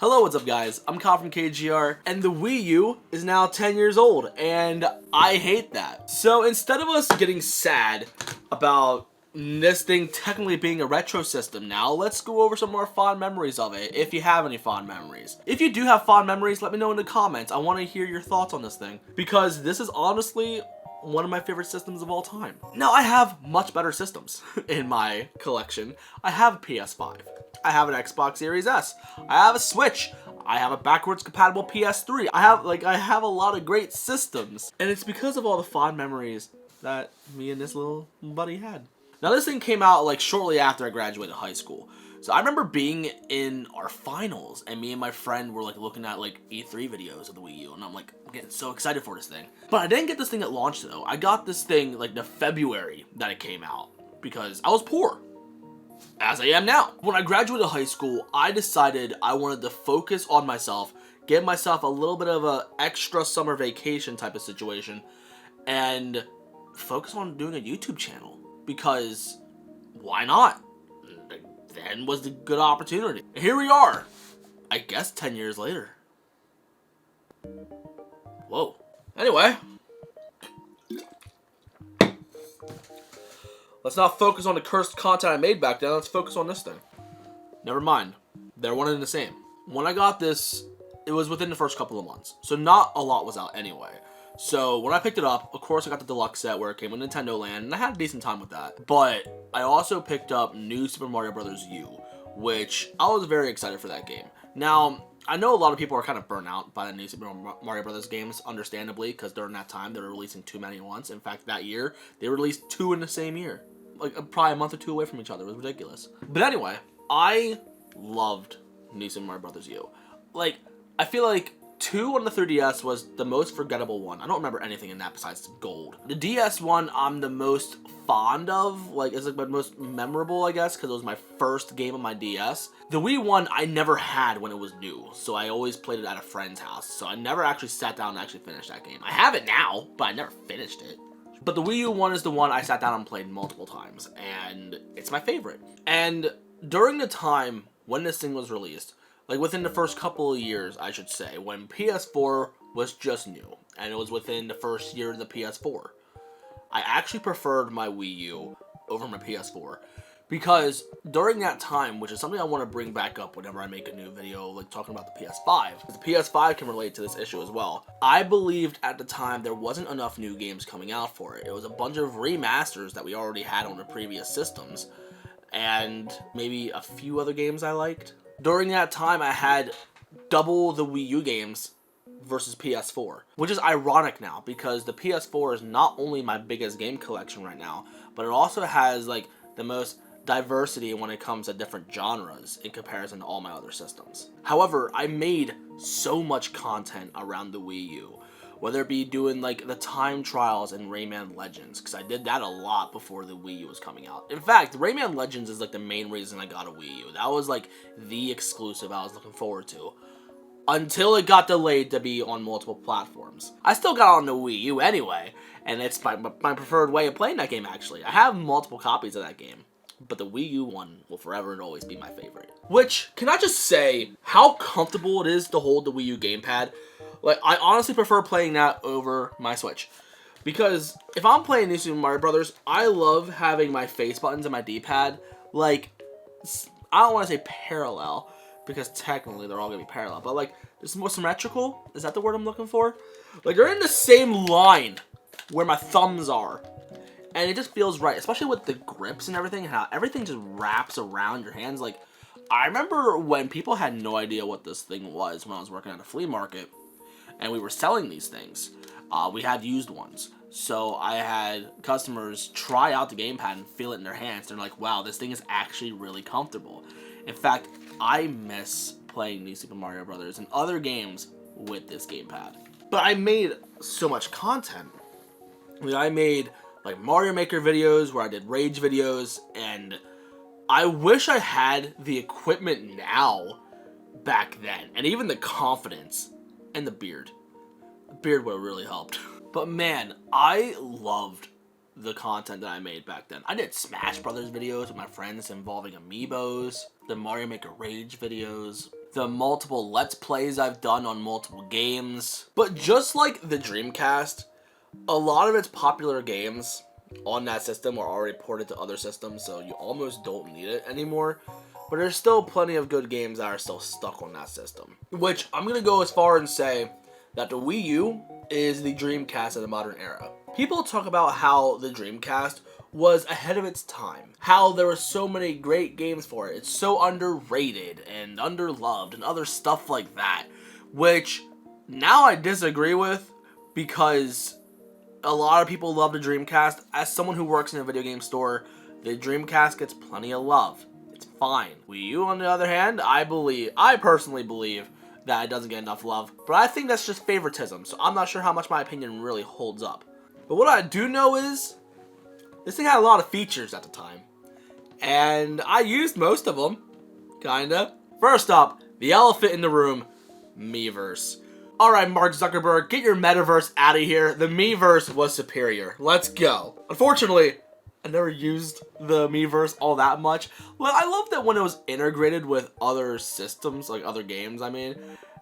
Hello, what's up guys? I'm Kyle from KGR, and the Wii U is now 10 years old, and I hate that. So instead of us getting sad about this thing technically being a retro system now, let's go over some more fond memories of it, if you have any fond memories. If you do have fond memories, let me know in the comments. I want to hear your thoughts on this thing, because this is honestly one of my favorite systems of all time. Now, I have much better systems in my collection. I have a PS5. I have an Xbox Series S. I have a Switch. I have a backwards compatible PS3. I have a lot of great systems. And it's because of all the fond memories that me and this little buddy had. Now, this thing came out like shortly after I graduated high school. So I remember being in our finals, and me and my friend were like looking at like E3 videos of the Wii U, and I'm like getting so excited for this thing. But I didn't get this thing at launch though. I got this thing like the February that it came out because I was poor, as I am now. When I graduated high school, I decided I wanted to focus on myself, give myself a little bit of a extra summer vacation type of situation, and focus on doing a YouTube channel, because why not? Then was the good opportunity. And here we are, I guess 10 years later. Whoa. Anyway, let's not focus on the cursed content I made back then. Let's focus on this thing. Never mind. They're one and the same. When I got this, it was within the first couple of months, so not a lot was out anyway. So when I picked it up, of course I got the deluxe set where it came with Nintendo Land, and I had a decent time with that. But I also picked up New Super Mario Bros. U, which I was very excited for that game. Now, I know a lot of people are kind of burnt out by the New Super Mario Bros. Games, understandably, because during that time they were releasing too many at once. In fact, that year, they released 2 in the same year. Like, probably a month or 2 away from each other. It was ridiculous. But anyway, I loved New Super Mario Bros. U. Like, I feel like 2 on the 3DS was the most forgettable one. I don't remember anything in that besides Gold. The DS one I'm the most fond of, like, it's like my most memorable, I guess, because it was my first game on my DS. The Wii one I never had when it was new, so I always played it at a friend's house, so I never actually sat down and actually finished that game. I have it now, but I never finished it. But the Wii U one is the one I sat down and played multiple times, and it's my favorite. And during the time when this thing was released, like within the first couple of years, I should say, when PS4 was just new, and it was within the first year of the PS4, I actually preferred my Wii U over my PS4, because during that time, which is something I want to bring back up whenever I make a new video, like talking about the PS5, because the PS5 can relate to this issue as well. I believed at the time there wasn't enough new games coming out for it. It was a bunch of remasters that we already had on the previous systems, and maybe a few other games I liked. During that time, I had double the Wii U games versus PS4, which is ironic now, because the PS4 is not only my biggest game collection right now, but it also has like the most diversity when it comes to different genres in comparison to all my other systems. However, I made so much content around the Wii U, whether it be doing like the time trials in Rayman Legends, because I did that a lot before the Wii U was coming out. In fact, Rayman Legends is like the main reason I got a Wii U. That was like the exclusive I was looking forward to, until it got delayed to be on multiple platforms. I still got on the Wii U anyway, and it's my preferred way of playing that game actually. I have multiple copies of that game, but the Wii U one will forever and always be my favorite. Which, can I just say how comfortable it is to hold the Wii U gamepad? Like, I honestly prefer playing that over my Switch, because if I'm playing New Super Mario Brothers, I love having my face buttons and my D-pad, like, I don't want to say parallel, because technically they're all going to be parallel, but like, it's more symmetrical, is that the word I'm looking for? Like, they're in the same line where my thumbs are, and it just feels right, especially with the grips and everything, how everything just wraps around your hands. Like, I remember when people had no idea what this thing was when I was working at a flea market, and we were selling these things. We had used ones. So I had customers try out the gamepad and feel it in their hands. They're like, wow, this thing is actually really comfortable. In fact, I miss playing New Super Mario Brothers and other games with this gamepad. But I made so much content. I mean, I made like Mario Maker videos where I did rage videos, and I wish I had the equipment now back then, and even the confidence. And the beard. The beard would have really helped. But man, I loved the content that I made back then. I did Smash Brothers videos with my friends involving amiibos, the Mario Maker Rage videos, the multiple Let's Plays I've done on multiple games. But just like the Dreamcast, a lot of its popular games on that system are already ported to other systems, so you almost don't need it anymore. But there's still plenty of good games that are still stuck on that system. Which, I'm going to go as far and say that the Wii U is the Dreamcast of the modern era. People talk about how the Dreamcast was ahead of its time. How there were so many great games for it. It's so underrated and underloved and other stuff like that. Which, now I disagree with, because a lot of people love the Dreamcast. As someone who works in a video game store, the Dreamcast gets plenty of love. It's fine. Wii U, on the other hand, I personally believe that it doesn't get enough love. But I think that's just favoritism, so I'm not sure how much my opinion really holds up. But what I do know is, this thing had a lot of features at the time. And I used most of them, kinda. First up, the elephant in the room, Miiverse. Alright, Mark Zuckerberg, get your metaverse out of here. The Miiverse was superior. Let's go. Unfortunately, I never used the Miiverse all that much. Well, I loved it when it was integrated with other systems, like other games, I mean.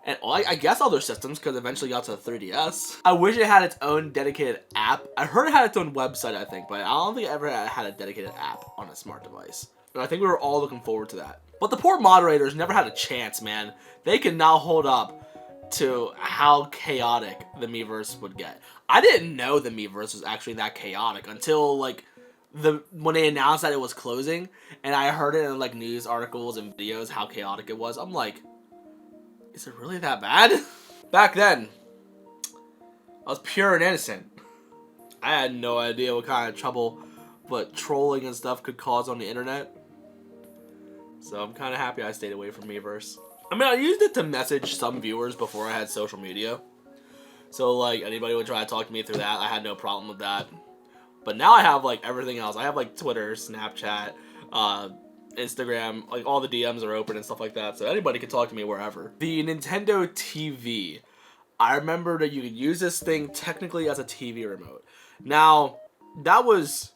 And I guess other systems, because eventually got to the 3DS. I wish it had its own dedicated app. I heard it had its own website, I think, but I don't think it ever had a dedicated app on a smart device. And I think we were all looking forward to that. But the poor moderators never had a chance, man. They could not hold up to how chaotic the Miiverse would get. I didn't know the Miiverse was actually that chaotic until, like, when they announced that it was closing, and I heard it in, like, news articles and videos how chaotic it was. I'm like, is it really that bad? Back then, I was pure and innocent. I had no idea what kind of trouble but trolling and stuff could cause on the internet. So I'm kind of happy I stayed away from Miiverse. I mean, I used it to message some viewers before I had social media. So, like, anybody would try to talk to me through that. I had no problem with that. But now I have, like, everything else. I have, like, Twitter, Snapchat, Instagram, like, all the DMs are open and stuff like that, so anybody can talk to me wherever. The Nintendo TV. I remember that you could use this thing technically as a TV remote. Now, that was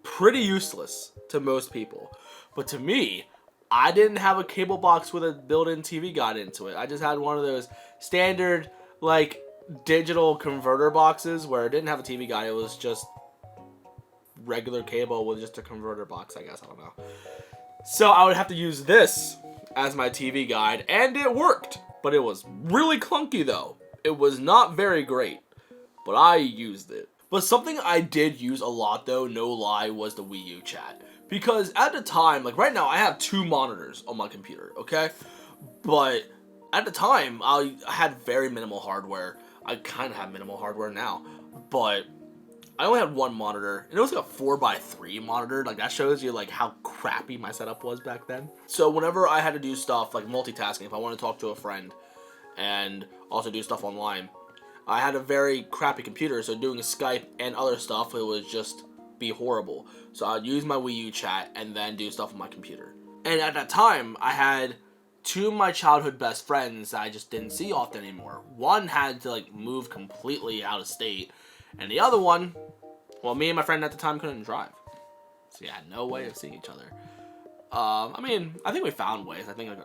pretty useless to most people, but to me, I didn't have a cable box with a built-in TV guide into it. I just had one of those standard, like, digital converter boxes where it didn't have a TV guide. It was just regular cable with just a converter box, I guess. I don't know. So I would have to use this as my TV guide, and it worked. But it was really clunky, though. It was not very great, but I used it. But something I did use a lot, though, no lie, was the Wii U chat. Because at the time, like right now, I have 2 monitors on my computer, okay? But at the time, I had very minimal hardware. I kind of have minimal hardware now, but I only had 1 monitor, and it was like a 4x3 monitor. Like, that shows you, like, how crappy my setup was back then. So whenever I had to do stuff, like multitasking, if I wanted to talk to a friend and also do stuff online, I had a very crappy computer, so doing Skype and other stuff, it would just be horrible. So I'd use my Wii U chat and then do stuff on my computer. And at that time, I had 2 of my childhood best friends that I just didn't see often anymore. One had to, like, move completely out of state, and the other one, well, me and my friend at the time couldn't drive. So yeah, no way of seeing each other. I mean, I think we found ways. I think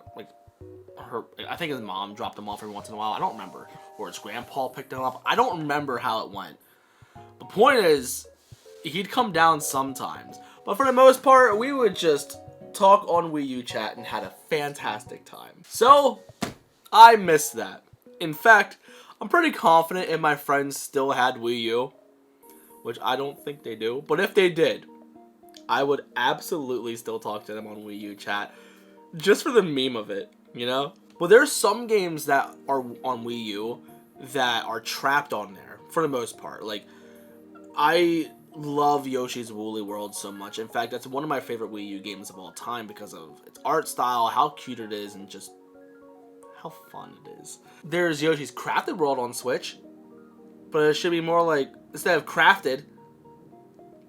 I think his mom dropped him off every once in a while. I don't remember. Or his grandpa picked him up. I don't remember how it went. The point is, he'd come down sometimes. But for the most part, we would just talk on Wii U chat and had a fantastic time. So, I missed that. In fact, I'm pretty confident if my friends still had Wii U, which I don't think they do, but if they did, I would absolutely still talk to them on Wii U chat, just for the meme of it, you know? But there's some games that are on Wii U that are trapped on there, for the most part. Like, I love Yoshi's Woolly World so much. In fact, that's one of my favorite Wii U games of all time because of its art style, how cute it is, and just how fun it is. There's Yoshi's Crafted World on Switch, but it should be more like, instead of crafted,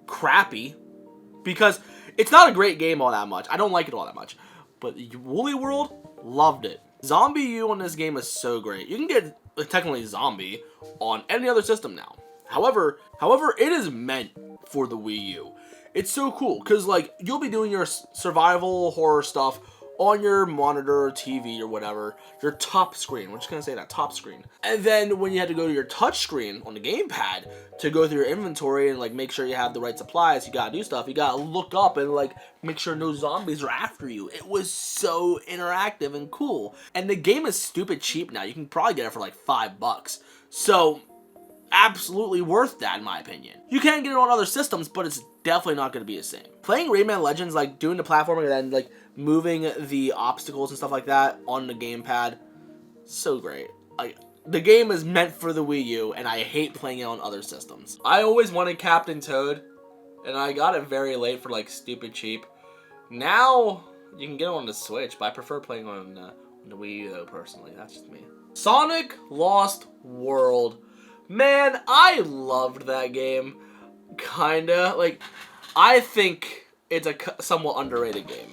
crappy, because it's not a great game all that much. I don't like it all that much, but Woolly World, loved it. Zombie U on this game is so great. You can get technically Zombie on any other system now. However, it is meant for the Wii U. It's so cool, because, like, you'll be doing your survival horror stuff on your monitor or TV or whatever, your top screen. We're just going to say that, top screen. And then when you had to go to your touch screen on the gamepad to go through your inventory and like make sure you have the right supplies, you gotta do stuff. You gotta look up and like make sure no zombies are after you. It was so interactive and cool. And the game is stupid cheap now. You can probably get it for like $5. So absolutely worth that in my opinion. You can get it on other systems, but it's definitely not going to be the same. Playing Rayman Legends, like doing the platforming and then like moving the obstacles and stuff like that on the gamepad, so great. Like the game is meant for the Wii U, and I hate playing it on other systems. I always wanted Captain Toad, and I got it very late for like stupid cheap. Now you can get it on the Switch, but I prefer playing on the Wii U though personally. That's just me. Sonic Lost World. Man, I loved that game. Kinda. Like, I think it's a somewhat underrated game.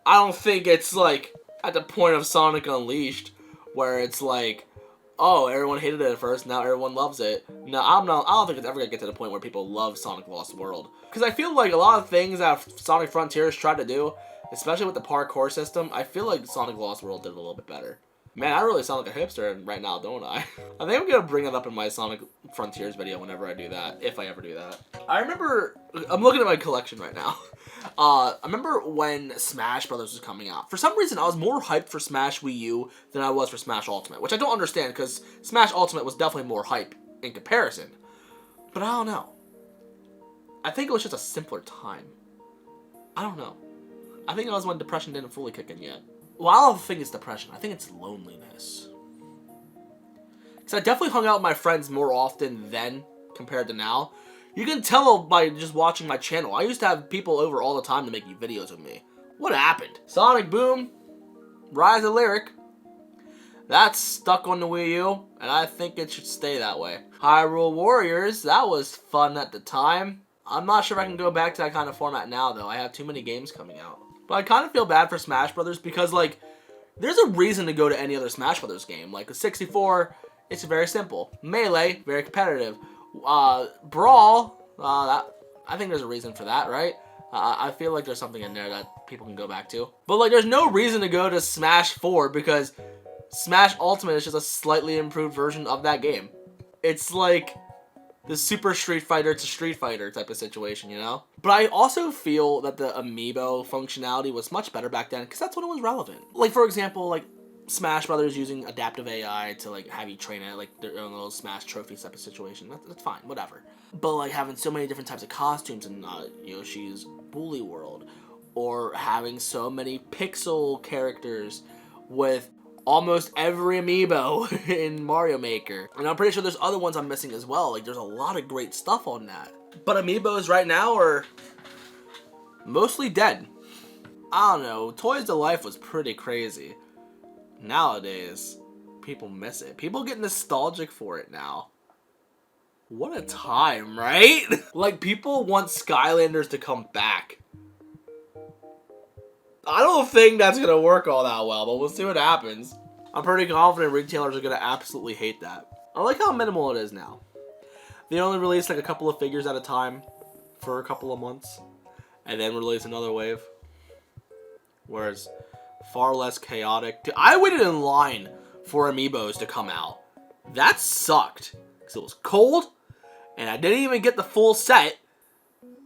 I don't think it's, like, at the point of Sonic Unleashed, where it's like, oh, everyone hated it at first, now everyone loves it. No, I don't think it's ever gonna get to the point where people love Sonic Lost World. Because I feel like a lot of things that Sonic Frontiers tried to do, especially with the parkour system, I feel like Sonic Lost World did it a little bit better. Man, I really sound like a hipster right now, don't I? I think I'm gonna bring it up in my Sonic Frontiers video whenever I do that, if I ever do that. I remember, I'm looking at my collection right now. I remember when Smash Brothers was coming out. For some reason, I was more hyped for Smash Wii U than I was for Smash Ultimate, which I don't understand because Smash Ultimate was definitely more hype in comparison. But I don't know. I think it was just a simpler time. I don't know. I think it was when depression didn't fully kick in yet. Well, I don't think it's depression. I think it's loneliness. Because I definitely hung out with my friends more often then compared to now. You can tell by just watching my channel. I used to have people over all the time to make videos with me. What happened? Sonic Boom, Rise of Lyric. That's stuck on the Wii U, and I think it should stay that way. Hyrule Warriors, that was fun at the time. I'm not sure if I can go back to that kind of format now, though. I have too many games coming out. But I kind of feel bad for Smash Brothers because, like, there's a reason to go to any other Smash Brothers game. Like, the 64, it's very simple. Melee, very competitive. Brawl, I think there's a reason for that, right? I feel like there's something in there that people can go back to. But, like, there's no reason to go to Smash 4 because Smash Ultimate is just a slightly improved version of that game. It's like the Super Street Fighter to Street Fighter type of situation, you know? But I also feel that the amiibo functionality was much better back then because that's when it was relevant. Like, for example, like, Smash Brothers using adaptive AI to, like, have you train it, like, their own little Smash trophies type of situation. That's fine, whatever. But, like, having so many different types of costumes in Yoshi's Woolly World, or having so many pixel characters with almost every amiibo in Mario Maker. And I'm pretty sure there's other ones I'm missing as well. Like, there's a lot of great stuff on that. But amiibos right now are mostly dead. I don't know. Toys to Life was pretty crazy. Nowadays, people miss it. People get nostalgic for it now. What a time, right? Like, people want Skylanders to come back. I don't think that's going to work all that well, but we'll see what happens. I'm pretty confident retailers are going to absolutely hate that. I like how minimal it is now. They only release like a couple of figures at a time for a couple of months, and then release another wave. Whereas, far less chaotic. Dude, I waited in line for amiibos to come out. That sucked. Because it was cold, and I didn't even get the full set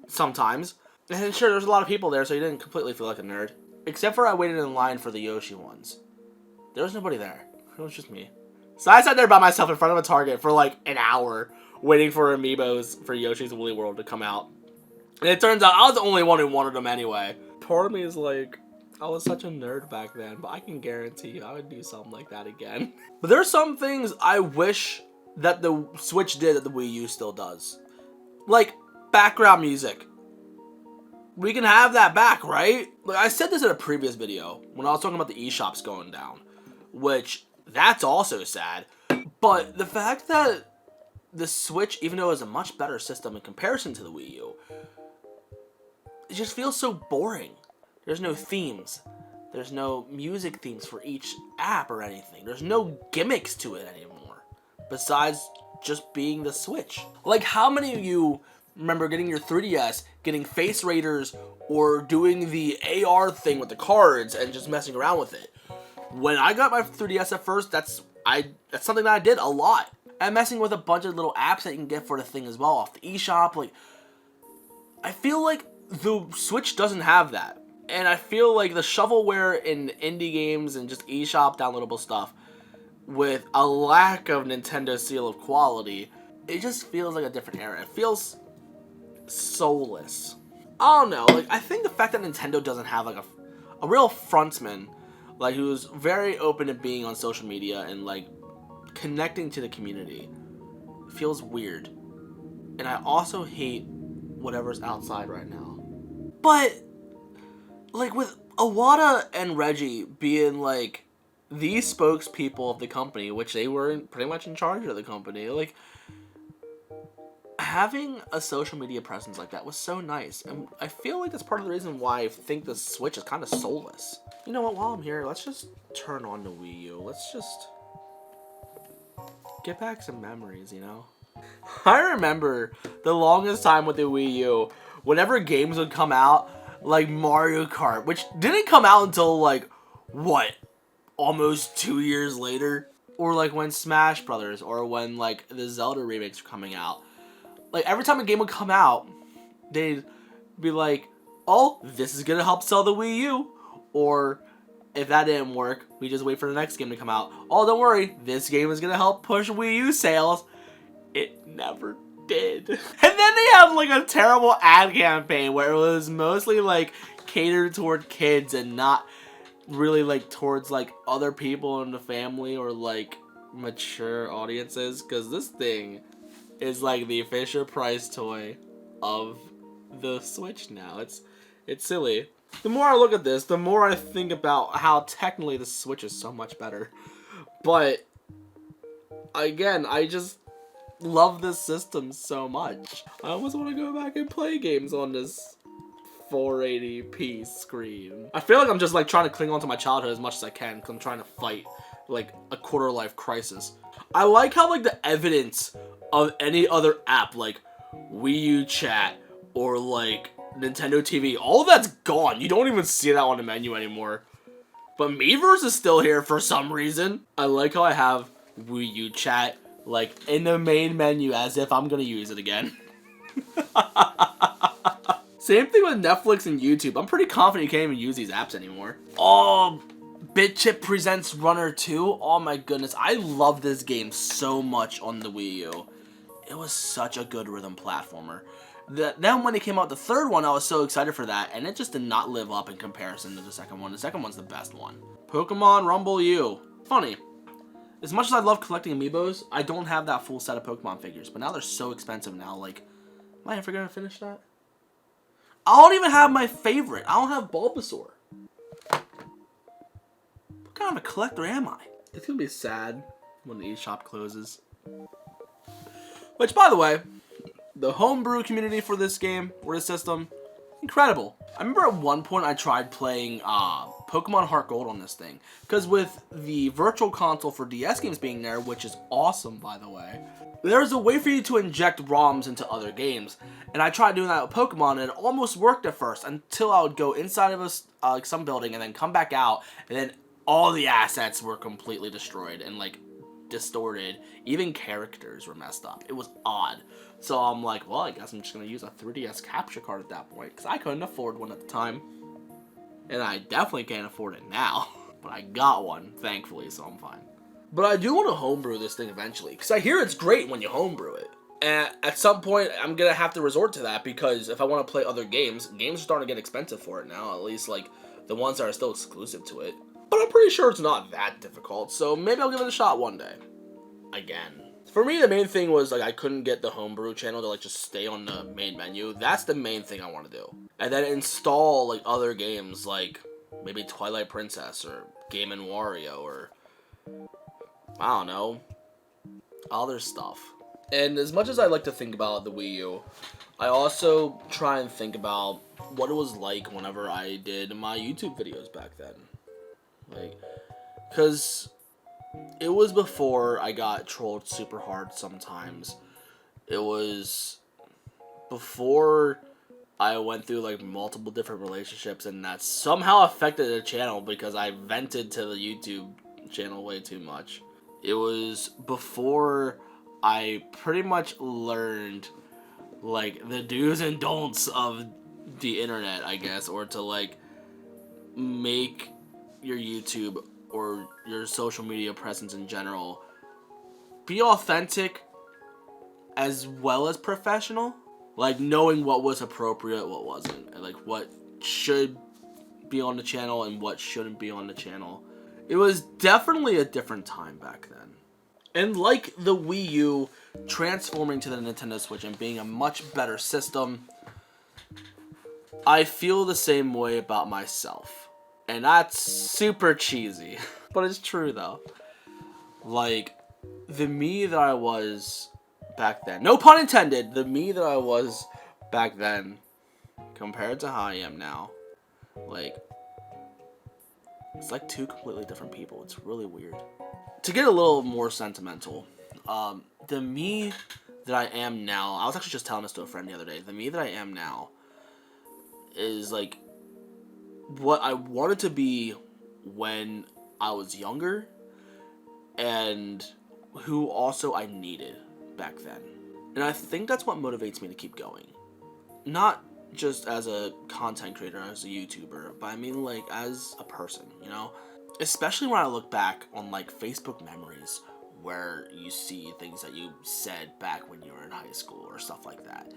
sometimes. And sure, there's a lot of people there, so you didn't completely feel like a nerd. Except for I waited in line for the Yoshi ones. There was nobody there. It was just me. So I sat there by myself in front of a Target for like an hour, waiting for amiibos for Yoshi's Woolly World to come out. And it turns out I was the only one who wanted them anyway. Part of me is like, I was such a nerd back then, but I can guarantee you I would do something like that again. But there are some things I wish that the Switch did that the Wii U still does. Like, background music. We can have that back, right? Like, I said this in a previous video when I was talking about the eShops going down, which, that's also sad. But the fact that the Switch, even though it's a much better system in comparison to the Wii U, it just feels so boring. There's no themes. There's no music themes for each app or anything. There's no gimmicks to it anymore, besides just being the Switch. Like, how many of you remember getting your 3DS, getting face raiders, or doing the AR thing with the cards and just messing around with it. When I got my 3DS at first, that's something that I did a lot. And messing with a bunch of little apps that you can get for the thing as well off the eShop. Like, I feel like the Switch doesn't have that. And I feel like the shovelware in indie games and just eShop downloadable stuff with a lack of Nintendo seal of quality, it just feels like a different era. It feels soulless. I don't know, like, I think the fact that Nintendo doesn't have, like, a real frontman, like, who's very open to being on social media and, like, connecting to the community feels weird. And I also hate whatever's outside right now. But, like, with Iwata and Reggie being, like, the spokespeople of the company, which they were pretty much in charge of the company, like, having a social media presence like that was so nice. And I feel like that's part of the reason why I think the Switch is kind of soulless. You know what, while I'm here, let's just turn on the Wii U. Let's just get back some memories, you know? I remember the longest time with the Wii U, whenever games would come out, like Mario Kart, which didn't come out until, like, what, almost 2 years later? Or, like, when Smash Brothers, or when, like, the Zelda remakes were coming out. Like, every time a game would come out, they'd be like, oh, this is gonna help sell the Wii U. Or, if that didn't work, we just wait for the next game to come out. Oh, don't worry, this game is gonna help push Wii U sales. It never did. And then they have, like, a terrible ad campaign where it was mostly, like, catered toward kids and not really, like, towards, like, other people in the family or, like, mature audiences. Because this thing is, like, the Fisher-Price toy of the Switch now. It's silly. The more I look at this, the more I think about how technically the Switch is so much better. But, again, I just love this system so much. I almost want to go back and play games on this 480p screen. I feel like I'm just, like, trying to cling on to my childhood as much as I can because I'm trying to fight, like, a quarter-life crisis. I like how, like, the evidence of any other app, like Wii U Chat or, like, Nintendo TV, all of that's gone. You don't even see that on the menu anymore. But Miiverse is still here for some reason. I like how I have Wii U Chat, like, in the main menu as if I'm gonna use it again. Same thing with Netflix and YouTube. I'm pretty confident you can't even use these apps anymore. Oh, BitChip Presents Runner 2. Oh my goodness, I love this game so much on the Wii U. It was such a good rhythm platformer. Then when it came out the third one, I was so excited for that, and it just did not live up in comparison to the second one. The second one's the best one. Pokemon Rumble U. Funny. As much as I love collecting amiibos, I don't have that full set of Pokemon figures, but now they're so expensive now, like, am I ever gonna finish that? I don't even have my favorite. I don't have Bulbasaur. What kind of a collector am I? It's gonna be sad when the eShop closes. Which, by the way, the homebrew community for this game, or this system, incredible. I remember at one point I tried playing Pokemon Heart Gold on this thing. Because with the virtual console for DS games being there, which is awesome, by the way, there's a way for you to inject ROMs into other games. And I tried doing that with Pokemon, and it almost worked at first, until I would go inside of like some building, and then come back out, and then all the assets were completely destroyed, and, like, distorted. Even characters were messed up. It was odd. So I'm like, well, I guess I'm just going to use a 3DS capture card at that point, because I couldn't afford one at the time. And I definitely can't afford it now. But I got one, thankfully, so I'm fine. But I do want to homebrew this thing eventually, because I hear it's great when you homebrew it. And at some point, I'm going to have to resort to that, because if I want to play other games, games are starting to get expensive for it now, at least, like, the ones that are still exclusive to it. But I'm pretty sure it's not that difficult, so maybe I'll give it a shot one day. Again. For me, the main thing was, like, I couldn't get the homebrew channel to, like, just stay on the main menu. That's the main thing I want to do. And then install, like, other games, like, maybe Twilight Princess, or Game & Wario, or, I don't know, other stuff. And as much as I like to think about the Wii U, I also try and think about what it was like whenever I did my YouTube videos back then. Like, because it was before I got trolled super hard sometimes. It was before I went through like multiple different relationships, and that somehow affected the channel because I vented to the YouTube channel way too much. It was before I pretty much learned like the do's and don'ts of the internet, I guess, or to like make your YouTube or your social media presence in general be authentic as well as professional. Like knowing what was appropriate, what wasn't, and like what should be on the channel and what shouldn't be on the channel. It was definitely a different time back then. And like the Wii U transforming to the Nintendo Switch and being a much better system, I feel the same way about myself. And that's super cheesy, but it's true though. Like, the me that I was back then, no pun intended, the me that I was back then compared to how I am now, like, it's like two completely different people. It's really weird. To get a little more sentimental, the me that I am now, I was actually just telling this to a friend the other day, the me that I am now is like what I wanted to be when I was younger, and who also I needed back then. And I think that's what motivates me to keep going. Not just as a content creator, as a YouTuber, but I mean like as a person, you know? Especially when I look back on like Facebook memories where you see things that you said back when you were in high school or stuff like that.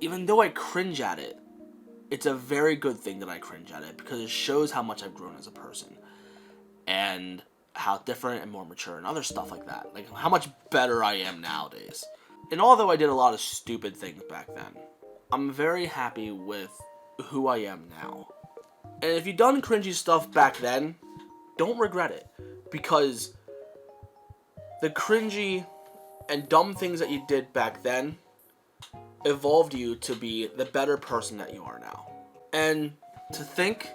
Even though I cringe at it, it's a very good thing that I cringe at it because it shows how much I've grown as a person. And how different and more mature and other stuff like that. Like how much better I am nowadays. And although I did a lot of stupid things back then, I'm very happy with who I am now. And if you've done cringy stuff back then, don't regret it. Because the cringy and dumb things that you did back then evolved you to be the better person that you are now. And to think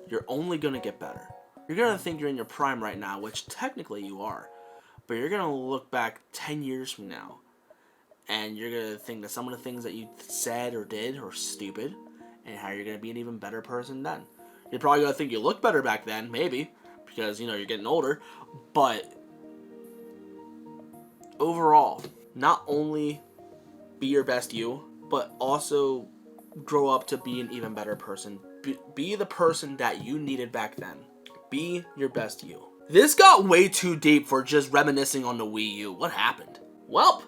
you're only going to get better. You're going to think you're in your prime right now, which technically you are. But you're going to look back 10 years from now, and you're going to think that some of the things that you said or did are stupid, and how you're going to be an even better person then. You're probably going to think you look better back then, maybe, because, you know, you're getting older. But overall, not only be your best you, but also grow up to be an even better person. Be the person that you needed back then. Be your best you. This got way too deep for just reminiscing on the Wii U. What happened? Welp,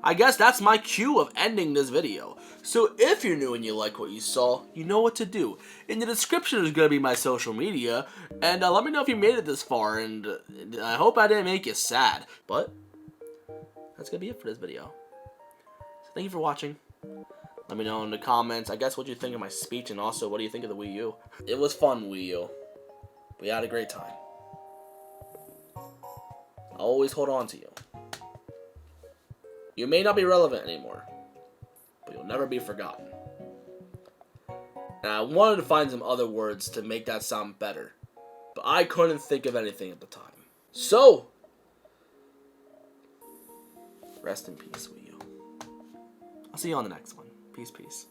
I guess that's my cue of ending this video. So if you're new and you like what you saw, you know what to do. In the description is going to be my social media, and let me know if you made it this far, and I hope I didn't make you sad. But that's going to be it for this video. So thank you for watching. Let me know in the comments, I guess, what you think of my speech, and also, what do you think of the Wii U? It was fun, Wii U. We had a great time. I'll always hold on to you. You may not be relevant anymore, but you'll never be forgotten. And I wanted to find some other words to make that sound better, but I couldn't think of anything at the time. So, rest in peace, Wii U. I'll see you on the next one. Peace, peace.